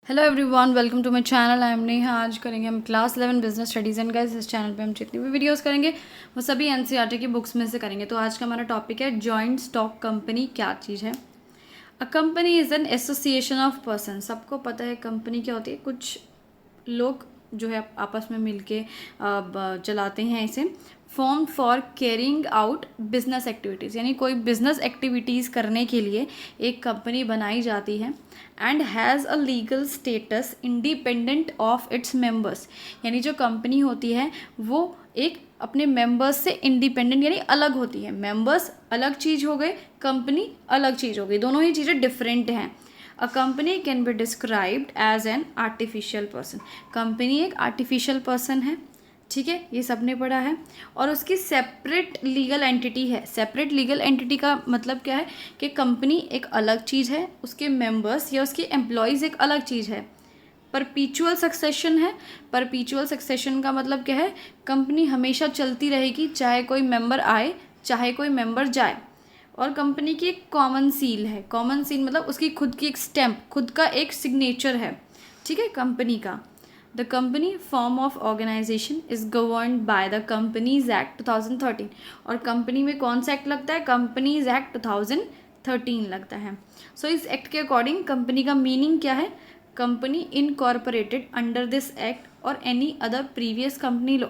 Hello everyone, welcome to my channel. I am Neha. आज करेंगे हम class 11 business studies and guys. इस channel पे हम जितनी भी वीडियोस करेंगे वो सभी एनसीईआरटी की बुक्स में से करेंगे। तो आज का हमारा टॉपिक है जॉइंट स्टॉक कंपनी क्या चीज़ है। A company is an association of person. सबको पता है कंपनी क्या होती है। कुछ लोग जो है आपस में मिलके चलाते हैं इसे। Form for carrying out business activities, यानी कोई बिजनेस एक्टिविटीज़ करने के लिए एक कंपनी बनाई जाती है। And has a legal status independent of its members, यानी जो कंपनी होती है वो एक अपने मेंबर्स से इंडिपेंडेंट यानी अलग होती है। मेंबर्स अलग चीज़ हो गए, कंपनी अलग चीज़ हो गई, दोनों ही चीज़ें डिफरेंट हैं। A company can be described as an artificial person. Company एक आर्टिफिशियल पर्सन है, ठीक है, ये सबने पढ़ा है। और उसकी सेपरेट लीगल एंटिटी है। सेपरेट लीगल एंटिटी का मतलब क्या है कि कंपनी एक अलग चीज़ है, उसके मेंबर्स या उसके एम्प्लॉयज़ एक अलग चीज़ है। परपीचुअल सक्सेशन है। परपीचुअल सक्सेशन का मतलब क्या है, कंपनी हमेशा चलती रहेगी, चाहे कोई मेंबर आए चाहे कोई मेंबर जाए। और कंपनी की एक कॉमन सील है। कॉमन सील मतलब उसकी खुद की एक स्टैम्प, खुद का एक सिग्नेचर है, ठीक है, कंपनी का। The company form of organization is governed by the companies act 2013। और कंपनी में कौन सा एक्ट लगता है, कंपनीज एक्ट 2013 लगता है। सो इस एक्ट के अकॉर्डिंग कंपनी का मीनिंग क्या है, company incorporated under this act और any other previous company law.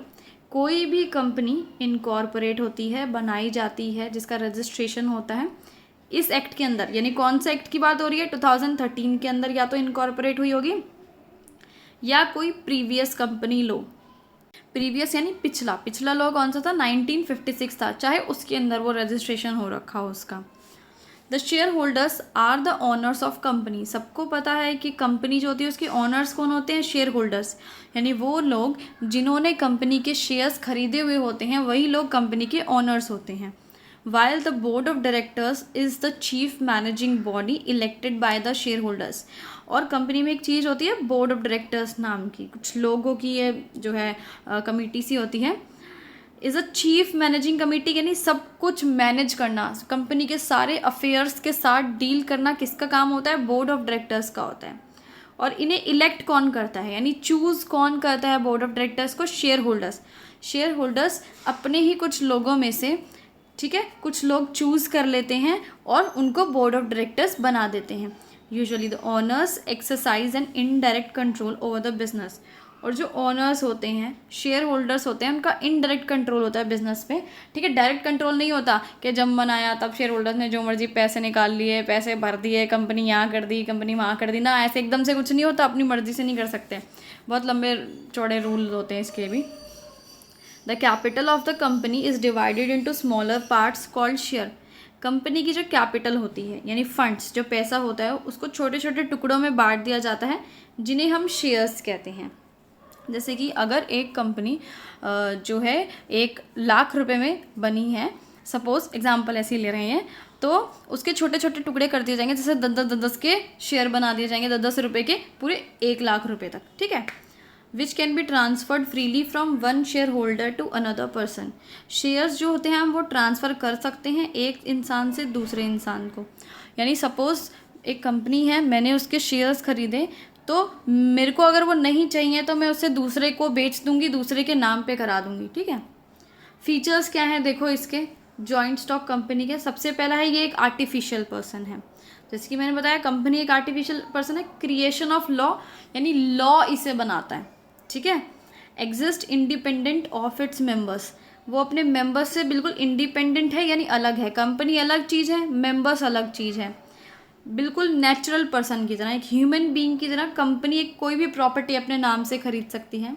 कोई भी कंपनी इनकॉर्पोरेट होती है, बनाई जाती है, जिसका रजिस्ट्रेशन होता है इस एक्ट के अंदर। यानी कौन सा एक्ट की बात हो रही है, 2013 के अंदर या तो इनकॉर्पोरेट हुई होगी या कोई प्रीवियस कंपनी लो। प्रीवियस यानी पिछला। पिछला लॉ कौन सा था, 1956 था, चाहे उसके अंदर वो रजिस्ट्रेशन हो रखा हो उसका। The share holders are the owners of company. सबको पता है कि कंपनी जो होती है उसके ओनर्स कौन होते हैं, शेयर होल्डर्स, यानी वो लोग जिन्होंने कंपनी के शेयर्स खरीदे हुए होते हैं वही लोग कंपनी के ओनर्स होते हैं। While the board of directors is the chief managing body elected by the share holders. और कंपनी में एक चीज़ होती है बोर्ड ऑफ डायरेक्टर्स नाम की, कुछ लोगों की ये जो है कमेटी सी होती है। Is a chief managing committee, यानी सब कुछ मैनेज करना, कंपनी के सारे अफेयर्स के साथ डील करना किसका काम होता है, बोर्ड ऑफ डायरेक्टर्स का होता है। और इन्हें इलेक्ट कौन करता है, यानी चूज़ कौन करता है बोर्ड ऑफ डायरेक्टर्स को, शेयर होल्डर्स। शेयर होल्डर्स अपने ही कुछ लोगों में से, ठीक है, कुछ लोग चूज़ कर लेते हैं और उनको बोर्ड ऑफ डायरेक्टर्स बना देते हैं। Usually the owners exercise an indirect control over the business. और जो ओनर्स होते हैं, शेयर होल्डर्स होते हैं, उनका इनडायरेक्ट कंट्रोल होता है बिजनेस पे, ठीक है। डायरेक्ट कंट्रोल नहीं होता कि जब मन आया तब शेयर होल्डर्स ने जो मर्जी पैसे निकाल लिए, पैसे भर दिए, कंपनी यहाँ कर दी, कंपनी वहाँ कर दी, ना, ऐसे एकदम से कुछ नहीं होता, अपनी मर्जी से नहीं कर सकते, बहुत लंबे चौड़े रूल होते हैं इसके भी। The capital of the company is divided into smaller parts called share. Company की जो कैपिटल होती है यानी फंड्स, जो पैसा होता है, उसको छोटे छोटे टुकड़ों में बांट दिया जाता है जिन्हें हम शेयर्स कहते हैं। जैसे कि अगर एक कंपनी जो है 1,00,000 रुपए में बनी है, सपोज एग्जांपल ऐसे ही ले रहे हैं, तो उसके छोटे छोटे टुकड़े कर दिए जाएंगे, जैसे 10-10 के शेयर बना दिए जाएंगे, 10-10 रुपये के, पूरे 1,00,000 रुपये तक, ठीक है। Which can be transferred freely from one shareholder to another person. Shares जो होते हैं हम वो ट्रांसफ़र कर सकते हैं एक इंसान से दूसरे इंसान को। यानी सपोज़ एक कंपनी है, मैंने उसके शेयर्स खरीदे, तो मेरे को अगर वो नहीं चाहिए तो मैं उससे दूसरे को बेच दूंगी, दूसरे के नाम पे करा दूंगी, ठीक है। फीचर्स क्या हैं देखो इसके जॉइंट स्टॉक कंपनी के। सबसे पहला है ये एक आर्टिफिशियल पर्सन है। जैसे कि मैंने बताया कंपनी एक आर्टिफिशियल पर्सन है। क्रिएशन ऑफ लॉ, यानी लॉ इसे बनाता है, ठीक है। Exist independent of its members, वो अपने मेंबर्स से बिल्कुल इंडिपेंडेंट है, यानी अलग है। कंपनी अलग चीज़ है, मेंबर्स अलग चीज़ है। बिल्कुल नेचुरल पर्सन की तरह, एक ह्यूमन बीइंग की तरह कंपनी एक कोई भी प्रॉपर्टी अपने नाम से खरीद सकती है,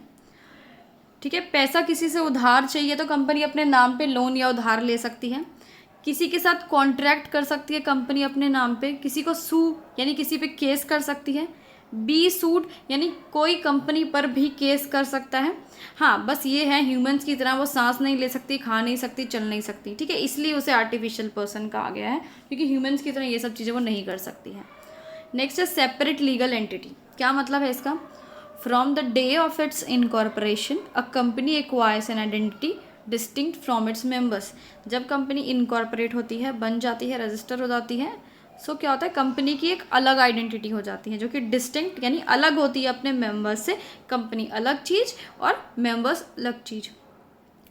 ठीक है। पैसा किसी से उधार चाहिए तो कंपनी अपने नाम पे लोन या उधार ले सकती है। किसी के साथ कॉन्ट्रैक्ट कर सकती है कंपनी अपने नाम पे। किसी को सू यानी किसी पे केस कर सकती है। बी सूट यानी कोई कंपनी पर भी केस कर सकता है। हाँ, बस ये है ह्यूमंस की तरह वो सांस नहीं ले सकती, खा नहीं सकती, चल नहीं सकती, ठीक है, इसलिए उसे आर्टिफिशियल पर्सन कहा गया है, क्योंकि ह्यूमंस की तरह ये सब चीज़ें वो नहीं कर सकती हैं। नेक्स्ट है सेपरेट लीगल एंटिटी। क्या मतलब है इसका, from the day of its incorporation a company acquires an identity distinct from its members. जब कंपनी इनकॉर्पोरेट होती है, बन जाती है, रजिस्टर हो जाती है, सो क्या होता है, कंपनी की एक अलग आइडेंटिटी हो जाती है जो कि डिस्टिंक्ट यानी अलग होती है अपने मेंबर्स से। कंपनी अलग चीज़ और मेंबर्स अलग चीज़।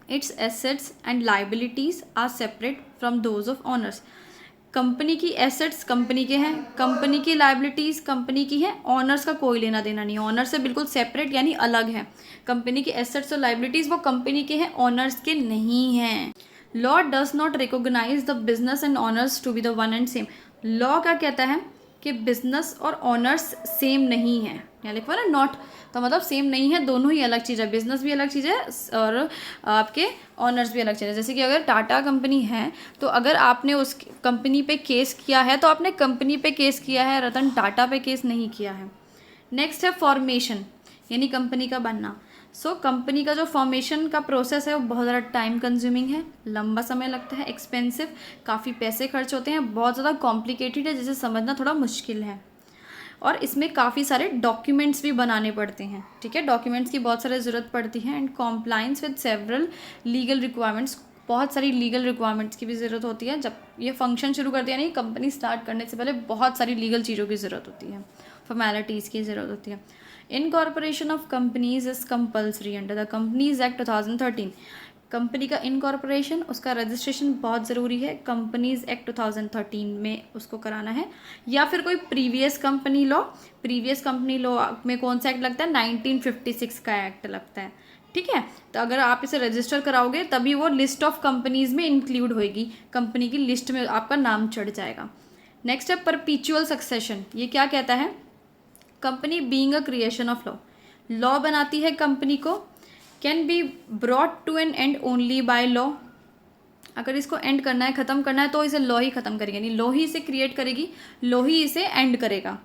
Its assets and liabilities are separate from those of owners. Company की एसेट्स कंपनी के हैं, कंपनी की लाइबिलिटीज़ कंपनी की है, ऑनर्स का कोई लेना देना नहीं है। ऑनर से बिल्कुल सेपरेट यानी अलग है। कंपनी की एसेट्स और लाइबिलिटीज़ वो कंपनी के हैं, ऑनर्स के नहीं हैं। Law does not recognize the business and owners to be the one and same. Law क्या कहता है कि बिजनेस और ऑनर्स सेम नहीं है। यहाँ लिखा ना नॉट, तो मतलब सेम नहीं है, दोनों ही अलग चीज़ है। बिजनेस भी अलग चीज़ है और आपके ऑनर्स भी अलग चीज़ है। जैसे कि अगर टाटा कंपनी है तो अगर आपने उस कंपनी पे केस किया है तो आपने कंपनी पे केस किया है, रतन टाटा पे केस नहीं किया है। नेक्स्ट है फॉर्मेशन यानी कंपनी का बनना। सो कंपनी का जो फॉर्मेशन का प्रोसेस है वो बहुत ज़्यादा टाइम कंज्यूमिंग है, लंबा समय लगता है, एक्सपेंसिव, काफ़ी पैसे खर्च होते हैं, बहुत ज़्यादा कॉम्प्लिकेटेड है जिसे समझना थोड़ा मुश्किल है। और इसमें काफ़ी सारे डॉक्यूमेंट्स भी बनाने पड़ते हैं। ठीक है, डॉक्यूमेंट्स की बहुत सारी ज़रूरत पड़ती है and compliance with several legal requirements. बहुत सारी लीगल रिक्वायरमेंट्स की भी ज़रूरत होती है। जब ये फंक्शन शुरू कर दिया नहीं, कंपनी स्टार्ट करने से पहले बहुत सारी लीगल चीज़ों की ज़रूरत होती है, फॉर्मेलिटीज़ की ज़रूरत होती है। Incorporation of companies is compulsory under the companies act 2013। Company का इनकॉर्पोरेशन, उसका रजिस्ट्रेशन बहुत ज़रूरी है। कंपनीज एक्ट 2013 में उसको कराना है, या फिर कोई previous company law. Previous company law में कौन सा एक्ट लगता है? 1956 का एक्ट लगता है। ठीक है, तो अगर आप इसे रजिस्टर कराओगे तभी वो लिस्ट ऑफ कंपनीज में इंक्लूड होएगी, कंपनी की लिस्ट में आपका नाम चढ़ जाएगा। नेक्स्ट है परपीचुअल सक्सेशन। ये क्या कहता है? Company being a creation of law, law बनाती है कंपनी को, can be brought to an end only by law. अगर इसको एंड करना है, ख़त्म करना है, तो इसे लॉ ही ख़त्म करेगी, यानी लॉ ही इसे क्रिएट करेगी, लॉ ही इसे एंड करेगा।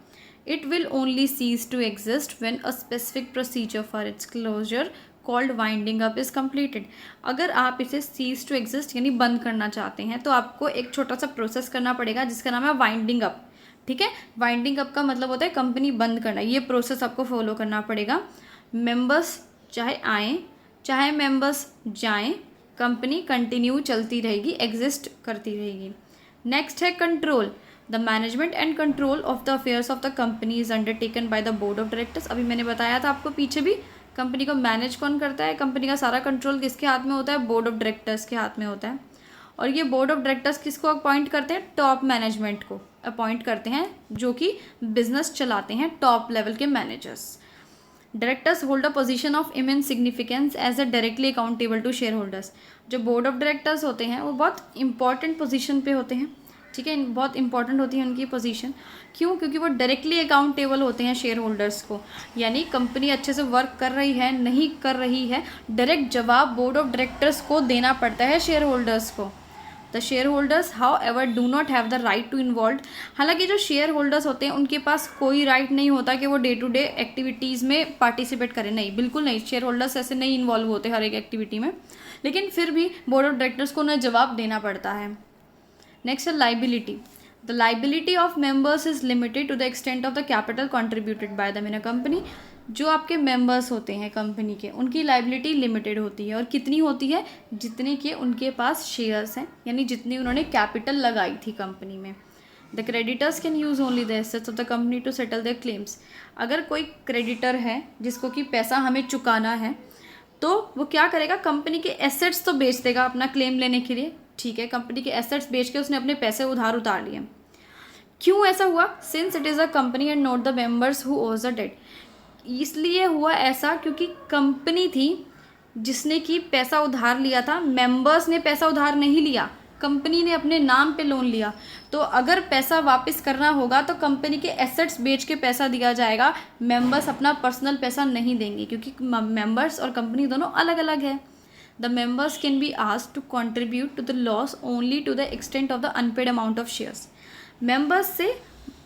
It will only cease to exist when a specific procedure for its closure called winding up is completed. अगर आप इसे सीज टू एग्जिस्ट यानी बंद करना चाहते हैं तो आपको एक छोटा सा प्रोसेस करना पड़ेगा जिसका नाम है वाइंडिंग अप। ठीक है, वाइंडिंग अप का मतलब होता है कंपनी बंद करना। ये प्रोसेस आपको फॉलो करना पड़ेगा। मेंबर्स चाहे आएँ चाहे मेंबर्स जाएं, कंपनी कंटिन्यू चलती रहेगी, एग्जिस्ट करती रहेगी। नेक्स्ट है control. The management and control of the affairs of the company is undertaken by the board of directors. अभी मैंने बताया था आपको पीछे भी, कंपनी को मैनेज कौन करता है? कंपनी का सारा कंट्रोल किसके हाथ में होता है? बोर्ड ऑफ डायरेक्टर्स के हाथ में होता है। और ये बोर्ड ऑफ डायरेक्टर्स किसको अपॉइंट करते हैं? टॉप मैनेजमेंट को अपॉइंट करते हैं, जो कि बिजनेस चलाते हैं, टॉप लेवल के managers. Directors hold a position of immense significance as a directly accountable to shareholders. जो बोर्ड ऑफ डायरेक्टर्स होते हैं वो बहुत इंपॉर्टेंट पोजीशन पे होते हैं। ठीक है, बहुत इंपॉर्टेंट होती है उनकी पोजीशन। क्यों? क्योंकि वो डायरेक्टली अकाउंटेबल होते हैं शेयर होल्डर्स को, यानी कंपनी अच्छे से वर्क कर रही है नहीं कर रही है, डायरेक्ट जवाब बोर्ड ऑफ डायरेक्टर्स को देना पड़ता है शेयर होल्डर्स को। The share holders however do not have the right to involve. हालांकि जो शेयर होल्डर्स होते हैं उनके पास कोई राइट नहीं होता कि वो डे टू डे एक्टिविटीज़ में पार्टिसिपेट करें, नहीं, बिल्कुल नहीं। शेयर होल्डर्स ऐसे नहीं इन्वॉल्व होते हर एक एक्टिविटी में, लेकिन फिर भी बोर्ड ऑफ डायरेक्टर्स को उन्हें जवाब देना पड़ता है। नेक्स्ट है liability. The liability of members is limited to the extent of the capital contributed by the company. जो आपके मेंबर्स होते हैं कंपनी के, उनकी लाइबिलिटी लिमिटेड होती है। और कितनी होती है? जितने के उनके पास शेयर्स हैं, यानी जितनी उन्होंने कैपिटल लगाई थी कंपनी में। The creditors can use only the assets of the company to settle their claims. अगर कोई क्रेडिटर है जिसको कि पैसा हमें चुकाना है, तो वो क्या करेगा? कंपनी के एसेट्स तो बेच देगा अपना क्लेम लेने के लिए। ठीक है, कंपनी के एसेट्स बेच के उसने अपने पैसे उतार लिए। क्यों ऐसा हुआ? Since it is a company and not the members who owes the debt. इसलिए हुआ ऐसा क्योंकि कंपनी थी जिसने कि पैसा उधार लिया था, मेंबर्स ने पैसा उधार नहीं लिया, कंपनी ने अपने नाम पे लोन लिया। तो अगर पैसा वापस करना होगा तो कंपनी के एसेट्स बेच के पैसा दिया जाएगा, मेंबर्स अपना पर्सनल पैसा नहीं देंगे, क्योंकि मेंबर्स और कंपनी दोनों अलग अलग है। The members can be asked to contribute to the loss only to the extent of the unpaid amount of shares. Members से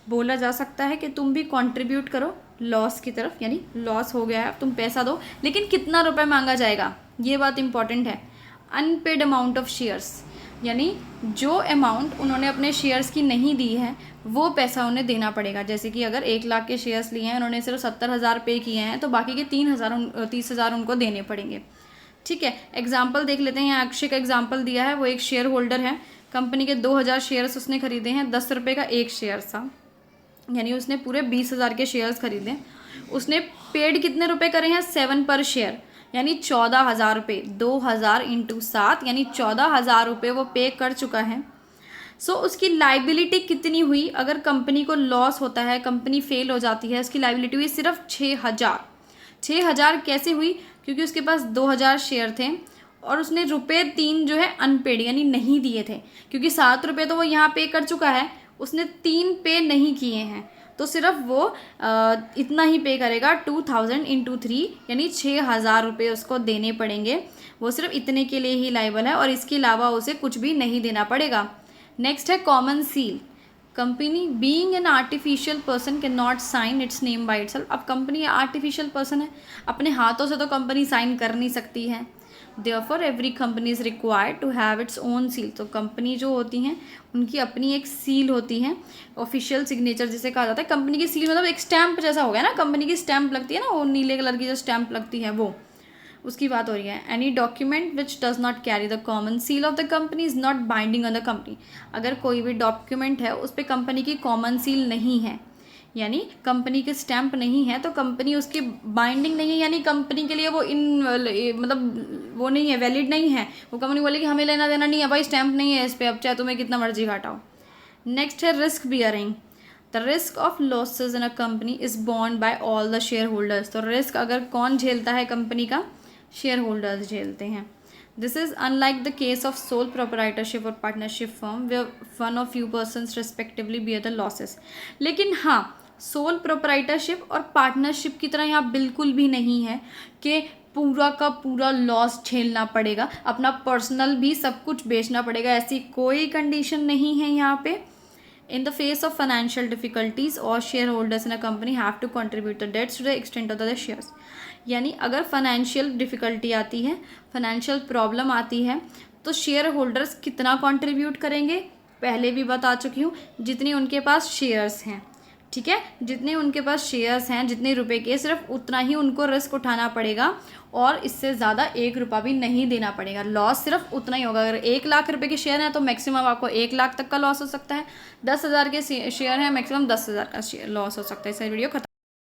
बोला जा सकता है कि तुम भी कंट्रीब्यूट करो लॉस की तरफ, यानी लॉस हो गया है तुम पैसा दो, लेकिन कितना रुपए मांगा जाएगा, ये बात इंपॉर्टेंट है। अनपेड अमाउंट ऑफ शेयर्स, यानी जो अमाउंट उन्होंने अपने शेयर्स की नहीं दी है वो पैसा उन्हें देना पड़ेगा। जैसे कि अगर 1 लाख के शेयर्स लिए हैं, उन्होंने सिर्फ 70,000 पे किए हैं, तो बाकी के 30,000 उनको देने पड़ेंगे। ठीक है, एग्जाम्पल देख लेते हैं। यहाँ अक्षय का एग्जाम्पल दिया है, वो एक शेयर होल्डर है कंपनी के 2000 शेयर्स उसने खरीदे हैं, 10 रुपये का एक शेयर था, यानी उसने पूरे 20,000 के शेयर्स खरीदे। उसने पेड कितने रुपए करे हैं? 7 पर शेयर, यानी 14,000 रुपये। 2000 × 7 यानी 14,000 रुपये वो पे कर चुका है। सो उसकी लाइबिलिटी कितनी हुई? अगर कंपनी को लॉस होता है, कंपनी फेल हो जाती है, उसकी लाइबिलिटी हुई सिर्फ 6,000। 6,000 कैसे हुई? क्योंकि उसके पास 2000 शेयर थे और उसने ₹3 जो है अनपेड यानी नहीं दिए थे, क्योंकि 7 रुपये तो वो यहाँ पे कर चुका है, उसने 3 पे नहीं किए हैं, तो सिर्फ वो इतना ही पे करेगा। 2000 × 3 यानी 6,000 रुपये उसको देने पड़ेंगे। वो सिर्फ इतने के लिए ही लायबल है और इसके अलावा उसे कुछ भी नहीं देना पड़ेगा। नेक्स्ट है common seal. Company being an artificial person can not sign its name by itself. अब कंपनी आर्टिफिशियल पर्सन है, अपने हाथों से तो कंपनी साइन कर नहीं सकती है। Therefore every company is required to have its own seal। तो कंपनी जो होती हैं उनकी अपनी एक सील होती है, ऑफिशियल सिग्नेचर जिसे कहा जाता है। कंपनी की सील मतलब एक स्टैंप जैसा हो गया ना, कंपनी की स्टैंप लगती है ना, वो नीले कलर की जो स्टैंप लगती है वो, उसकी बात हो रही है। Any document which does not carry the common seal of the company is not binding on the company. अगर कोई भी डॉक्यूमेंट है उस पर कंपनी की कॉमन सील नहीं है, यानी कंपनी के स्टैंप नहीं है, तो कंपनी उसकी बाइंडिंग नहीं है, यानी कंपनी के लिए वो मतलब वो नहीं है, वैलिड नहीं है। वो कंपनी बोलेगी हमें लेना देना नहीं है भाई, स्टैंप नहीं है इस पर, अब चाहे तुम्हें कितना मर्जी घटाओ। नेक्स्ट है risk bearing. The risk of losses in a company is borne by all the share holders. तो रिस्क अगर कौन झेलता है कंपनी का? शेयर होल्डर्स झेलते हैं। This is unlike the case of sole proprietorship और पार्टनरशिप फर्म वेयर वन और few persons respectively bear the losses. लेकिन हाँ, सोल प्रोपराइटरशिप और पार्टनरशिप की तरह यहाँ बिल्कुल भी नहीं है कि पूरा का पूरा लॉस झेलना पड़ेगा, अपना पर्सनल भी सब कुछ बेचना पड़ेगा, ऐसी कोई कंडीशन नहीं है यहाँ पे। In the face of financial difficulties और share holders in a company have to contribute the debts to the extent of the shares. यानी अगर फाइनेंशियल डिफिकल्टी आती है, फाइनेंशियल प्रॉब्लम आती है, तो शेयर होल्डर्स कितना कंट्रीब्यूट करेंगे? पहले भी बता चुकी हूँ, जितनी उनके पास शेयर्स हैं, ठीक है, जितने उनके पास शेयर्स हैं, जितने रुपए के, सिर्फ उतना ही उनको रिस्क उठाना पड़ेगा और इससे ज़्यादा 1 रुपया भी नहीं देना पड़ेगा। लॉस सिर्फ उतना ही होगा। अगर 1 लाख रुपए के शेयर हैं तो मैक्सिमम आपको 1 लाख तक का लॉस हो सकता है। 10,000 के शेयर हैं, मैक्सिमम 10,000 का लॉस हो सकता है। इस वीडियो खत्म।